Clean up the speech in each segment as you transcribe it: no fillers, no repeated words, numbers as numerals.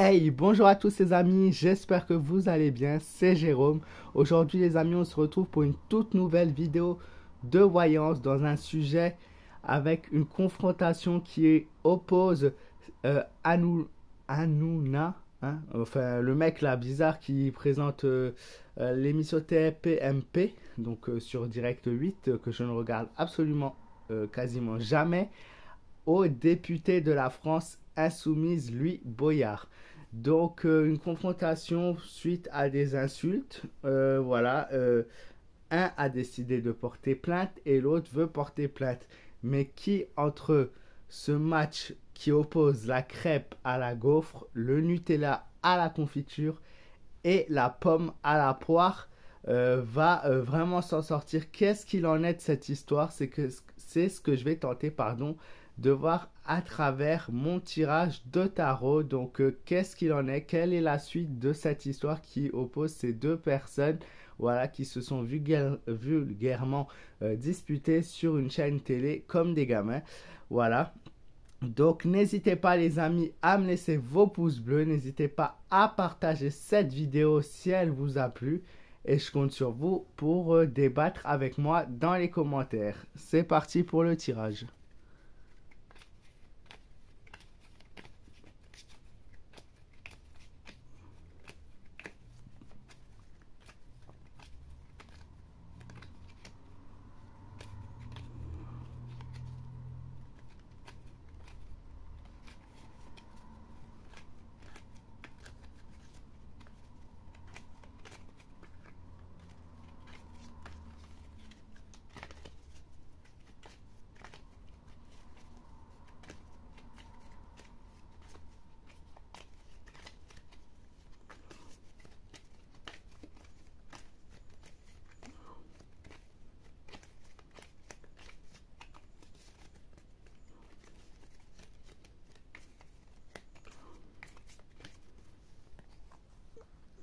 Hey, bonjour à tous les amis, j'espère que vous allez bien, c'est Jérôme. Aujourd'hui les amis, on se retrouve pour une toute nouvelle vidéo de voyance dans un sujet avec une confrontation qui oppose Hanouna, hein, enfin le mec là bizarre qui présente l'émission TPMP, donc sur Direct 8, que je ne regarde absolument quasiment jamais, au député de la France insoumise, Louis Boyard. Donc une confrontation suite à des insultes. Un a décidé de porter plainte et l'autre veut porter plainte. Mais qui entre ce match qui oppose la crêpe à la gaufre, le Nutella à la confiture et la pomme à la poire va vraiment s'en sortir? Qu'est-ce qu'il en est de cette histoire? C'est ce que je vais tenter, de voir à travers mon tirage de tarot. Donc qu'est-ce qu'il en est? Quelle est la suite de cette histoire qui oppose ces deux personnes, voilà, qui se sont vulgairement disputées sur une chaîne télé comme des gamins, voilà. Donc n'hésitez pas les amis à me laisser vos pouces bleus, n'hésitez pas à partager cette vidéo si elle vous a plu et je compte sur vous pour débattre avec moi dans les commentaires. C'est parti pour le tirage.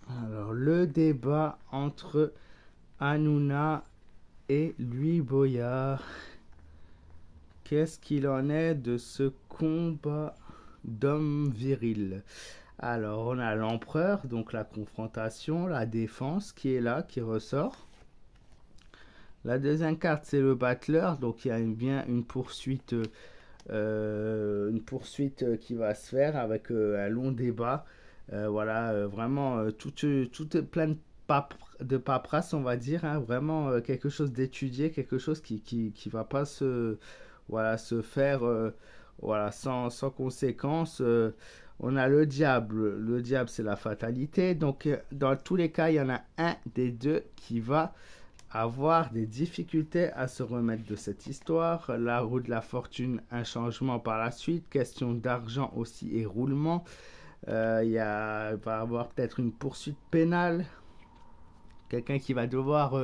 Alors, le débat entre Hanouna et Louis Boyard. Qu'est-ce qu'il en est de ce combat d'hommes virils? Alors, on a l'empereur, donc la confrontation, la défense qui est là, qui ressort. La deuxième carte, c'est le battleur, donc il y a bien une poursuite qui va se faire avec un long débat. Vraiment, tout est plein de paperasse, on va dire, hein, vraiment quelque chose d'étudié, quelque chose qui va pas se faire sans conséquence. On a le diable. Le diable, c'est la fatalité. Donc, dans tous les cas, il y en a un des deux qui va avoir des difficultés à se remettre de cette histoire. La roue de la fortune, un changement par la suite. Question d'argent aussi et roulement. Il va y avoir peut-être une poursuite pénale. Quelqu'un qui va devoir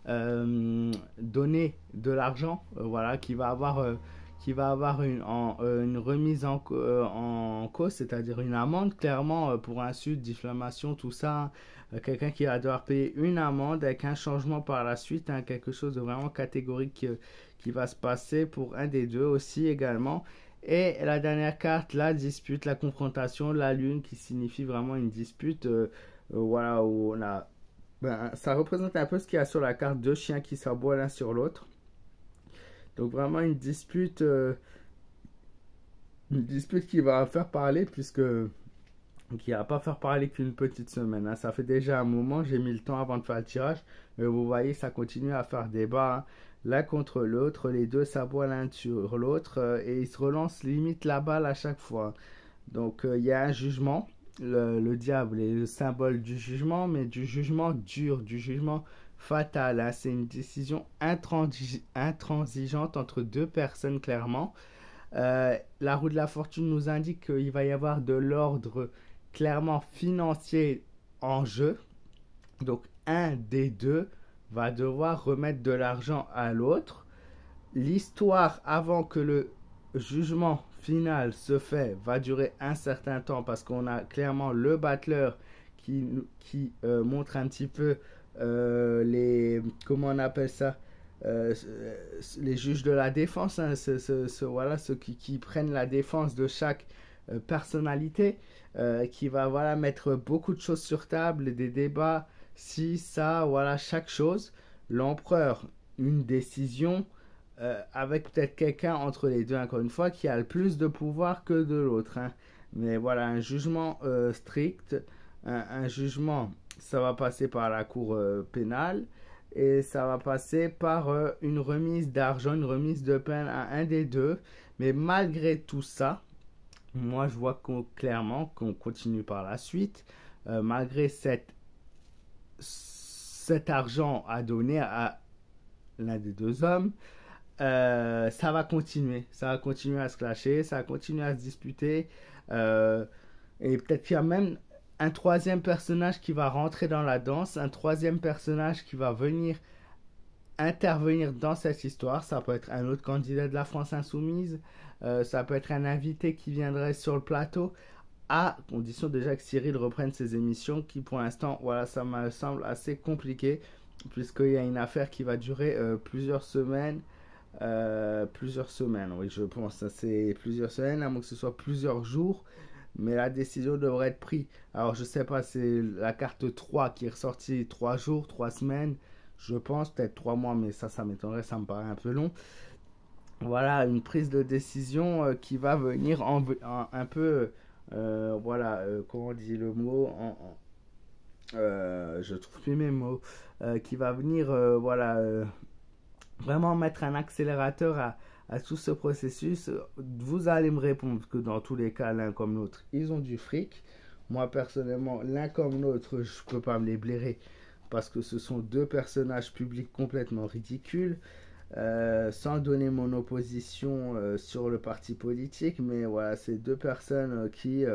donner de l'argent, qui va avoir une remise en cause, c'est-à-dire une amende, clairement, pour insulte, diffamation, tout ça. Quelqu'un qui va devoir payer une amende avec un changement par la suite, hein, quelque chose de vraiment catégorique qui va se passer pour un des deux aussi également. Et la dernière carte, la dispute, la confrontation, la lune, qui signifie vraiment une dispute, où on a ça représente un peu ce qu'il y a sur la carte, deux chiens qui s'aboient l'un sur l'autre. Donc vraiment une dispute qui va faire parler, qui va pas faire parler qu'une petite semaine, hein. Ça fait déjà un moment, j'ai mis le temps avant de faire le tirage, mais vous voyez, ça continue à faire débat, hein. L'un contre l'autre, les deux s'aboient l'un sur l'autre et ils se relancent limite la balle à chaque fois. Donc il y a un jugement. Le diable est le symbole du jugement, mais du jugement dur, du jugement fatal, hein. C'est une décision intransigeante entre deux personnes, clairement. La roue de la fortune nous indique qu'il va y avoir de l'ordre clairement financier en jeu. Donc un des deux va devoir remettre de l'argent à l'autre. L'histoire, avant que le jugement final se fait, va durer un certain temps parce qu'on a clairement le battleur qui montre un petit peu comment on appelle ça, les juges de la défense, hein, ceux qui prennent la défense de chaque personnalité qui va voilà, mettre beaucoup de choses sur table, des débats, si, ça, voilà, chaque chose. L'empereur, une décision avec peut-être quelqu'un entre les deux, encore une fois, qui a le plus de pouvoir que de l'autre. Hein. Mais voilà, un jugement strict, un jugement, ça va passer par la cour pénale et ça va passer par une remise d'argent, une remise de peine à un des deux. Mais malgré tout ça, moi je vois clairement qu'on continue par la suite, malgré cet argent à donner à l'un des deux hommes, ça va continuer. Ça va continuer à se clasher, ça va continuer à se disputer. Et peut-être qu'il y a même un troisième personnage qui va rentrer dans la danse, un troisième personnage qui va venir intervenir dans cette histoire. Ça peut être un autre candidat de la France Insoumise, ça peut être un invité qui viendrait sur le plateau, à condition déjà que Cyril reprenne ses émissions, qui pour l'instant, voilà, ça me semble assez compliqué, puisqu'il y a une affaire qui va durer plusieurs semaines. Oui, je pense. C'est plusieurs semaines, à moins que ce soit plusieurs jours. Mais la décision devrait être prise. Alors, je sais pas, c'est la carte 3 qui est ressortie 3 jours, 3 semaines. Je pense, peut-être 3 mois, mais ça m'étonnerait, ça me paraît un peu long. Voilà, une prise de décision qui va venir un peu, voilà, comment on dit le mot, je trouve plus mes mots, qui va venir, voilà, vraiment mettre un accélérateur à tout ce processus. Vous allez me répondre que dans tous les cas, l'un comme l'autre, ils ont du fric. Moi, personnellement, l'un comme l'autre, je ne peux pas me les blairer parce que ce sont deux personnages publics complètement ridicules. Sans donner mon opposition sur le parti politique, mais voilà, c'est deux personnes qui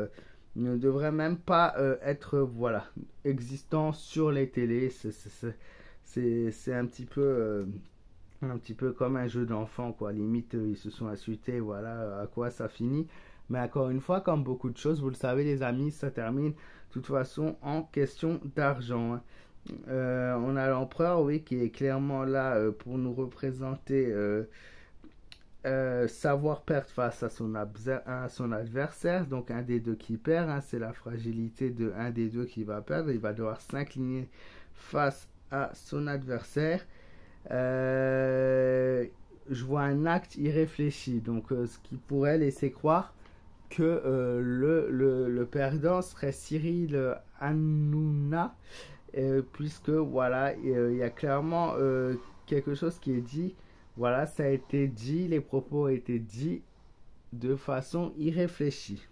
ne devraient même pas être voilà, existants sur les télés. C'est un petit peu comme un jeu d'enfant, quoi. Limite, ils se sont insultés, voilà à quoi ça finit. Mais encore une fois, comme beaucoup de choses, vous le savez, les amis, ça termine de toute façon en question d'argent. Hein. On a l'empereur, oui, qui est clairement là pour nous représenter savoir perdre face à son adversaire. Donc un des deux qui perd, hein, c'est la fragilité de un des deux qui va perdre. Il va devoir s'incliner face à son adversaire. Je vois un acte irréfléchi, donc ce qui pourrait laisser croire que le perdant serait Cyril Hanouna, puisque voilà, il y a clairement quelque chose qui est dit. Voilà, ça a été dit, les propos ont été dits de façon irréfléchie.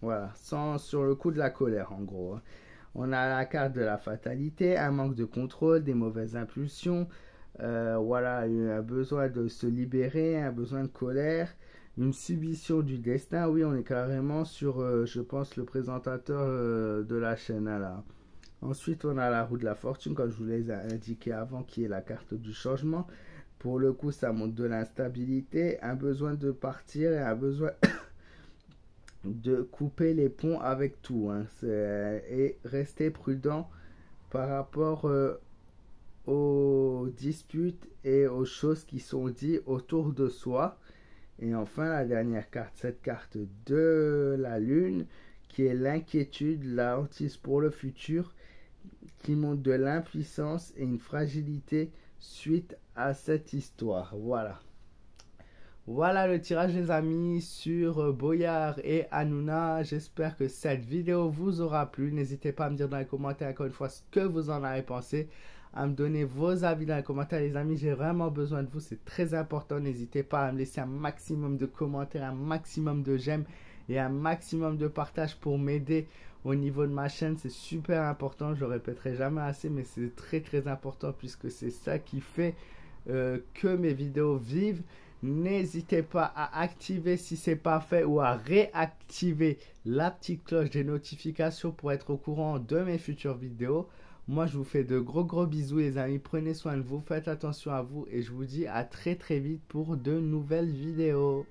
Voilà, sans sur le coup de la colère en gros. Hein. On a la carte de la fatalité, un manque de contrôle, des mauvaises impulsions. Voilà, un besoin de se libérer, un besoin de colère, une submission du destin. Oui, on est carrément sur, je pense, le présentateur de la chaîne. Là. Ensuite, on a la roue de la fortune, comme je vous l'ai indiqué avant, qui est la carte du changement. Pour le coup, ça montre de l'instabilité, un besoin de partir et un besoin de couper les ponts avec tout. Hein. Et rester prudent par rapport aux disputes et aux choses qui sont dites autour de soi. Et enfin, la dernière carte, cette carte de la lune, qui est l'inquiétude, la hantise pour le futur, qui montre de l'impuissance et une fragilité suite à cette histoire. Voilà. Voilà le tirage les amis sur Boyard et Hanouna. J'espère que cette vidéo vous aura plu. N'hésitez pas à me dire dans les commentaires encore une fois ce que vous en avez pensé. À me donner vos avis dans les commentaires les amis. J'ai vraiment besoin de vous. C'est très important. N'hésitez pas à me laisser un maximum de commentaires, un maximum de j'aime et un maximum de partage pour m'aider au niveau de ma chaîne. C'est super important. Je le répéterai jamais assez mais c'est très très important puisque c'est ça qui fait que mes vidéos vivent. N'hésitez pas à activer si ce n'est pas fait ou à réactiver la petite cloche des notifications pour être au courant de mes futures vidéos. Moi, je vous fais de gros bisous les amis. Prenez soin de vous, faites attention à vous et je vous dis à très vite pour de nouvelles vidéos.